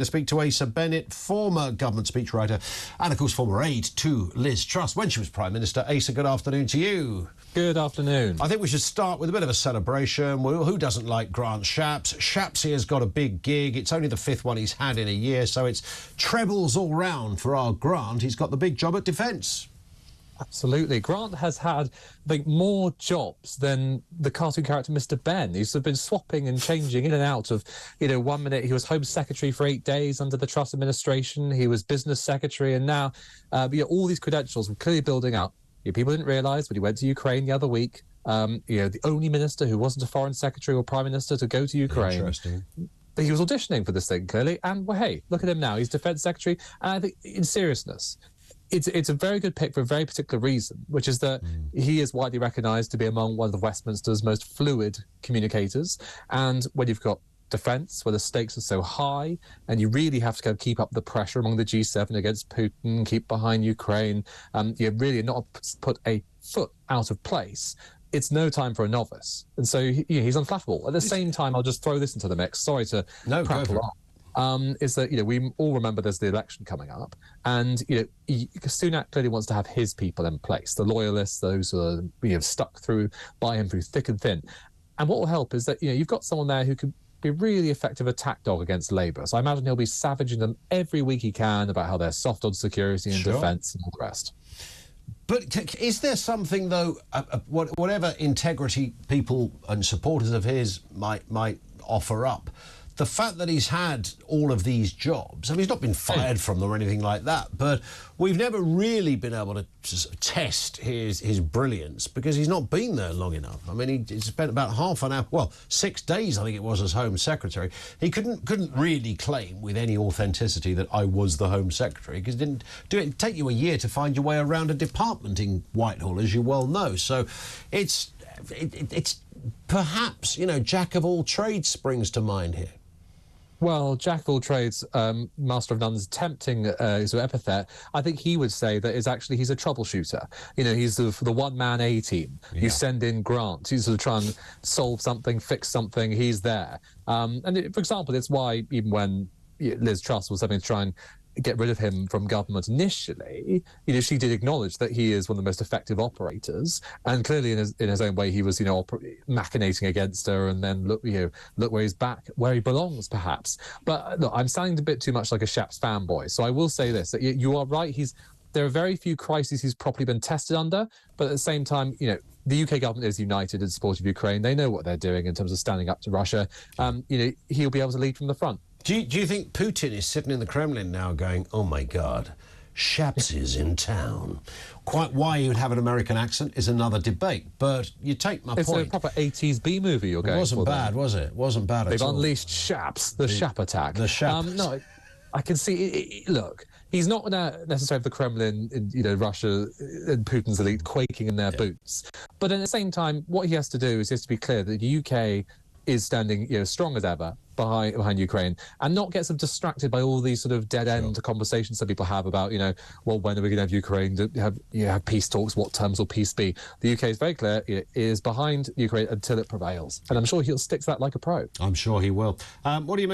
To speak to Asa Bennett, former government speechwriter and, of course, former aide to Liz Truss when she was Prime Minister. Asa, good afternoon to you. Good afternoon. I think we should start with a bit of a celebration. Well, who doesn't like Grant Shapps? Shapps here's got a big gig. It's only the fifth one he's had in a year, so it's trebles all round for our Grant. He's got the big job at Defence. Absolutely. Grant has had, I think, more jobs than the cartoon character Mr Benn. He's been swapping and changing in and out of, 1 minute he was Home Secretary for 8 days under the Truss administration. He was Business Secretary, and now all these credentials were clearly building up. People didn't realise when he went to Ukraine the other week, the only minister who wasn't a Foreign Secretary or Prime Minister to go to Ukraine. Interesting. But he was auditioning for this thing, clearly, and, well, hey, look at him now. He's Defence Secretary, and I think, in seriousness, it's a very good pick for a very particular reason, which is that he is widely recognised to be among one of Westminster's most fluid communicators. And when you've got defence, where the stakes are so high, and you really have to kind of keep up the pressure among the G7 against Putin, keep behind Ukraine, you really not put a foot out of place. It's no time for a novice. And so he's unflappable. At the same time, I'll just throw this into the mix. Sorry to prattle on. Is that, we all remember there's the election coming up, and, Sunak clearly wants to have his people in place, the loyalists, those who are, stuck by him through thick and thin. And what will help is that, you've got someone there who could be really effective attack dog against Labour. So I imagine he'll be savaging them every week he can about how they're soft on security and defence and all the rest. But is there something, though, whatever integrity people and supporters of his might offer up, the fact that he's had all of these jobs, I mean, he's not been fired from them or anything like that, but we've never really been able to test his brilliance because he's not been there long enough. I mean, he spent about half an hour, 6 days, I think it was, as Home Secretary. He couldn't really claim with any authenticity that I was the Home Secretary, because it didn't take you a year to find your way around a department in Whitehall, as you well know. So it's perhaps, jack of all trades springs to mind here. Well, jack of all trades, master of none is tempting sort of epithet. I think he would say that he's a troubleshooter. He's the one-man A-team. Yeah. You send in Grant, he's sort of try and solve something, fix something, he's there. For example, it's why even when Liz Truss was having to try and get rid of him from government initially, she did acknowledge that he is one of the most effective operators, and clearly in his own way he was machinating against her, and then look where he's back, where he belongs perhaps. But look, I'm sounding a bit too much like a Shapps fanboy, so I will say this, that you are right, there are very few crises he's properly been tested under, but at the same time, the UK government is united in support of Ukraine. They know what they're doing in terms of standing up to Russia. He'll be able to lead from the front. Do you think Putin is sitting in the Kremlin now going, oh, my God, Shapps is in town? Quite why he would have an American accent is another debate, but you take my point. It's a proper 80s B-movie you're going for. It wasn't bad, was it? It wasn't bad at all. They've unleashed Shapps, the Shapp attack. The Shapp. No, I can see, look, he's not necessarily the Kremlin, Russia and Putin's elite quaking in their boots. But at the same time, what he has to do is he has to be clear that the UK is standing, strong as ever behind Ukraine, and not get distracted by all these sort of dead-end conversations that people have about, when are we going to have Ukraine, have peace talks, what terms will peace be? The UK is very clear, it is behind Ukraine until it prevails. And I'm sure he'll stick to that like a pro. I'm sure he will. What do you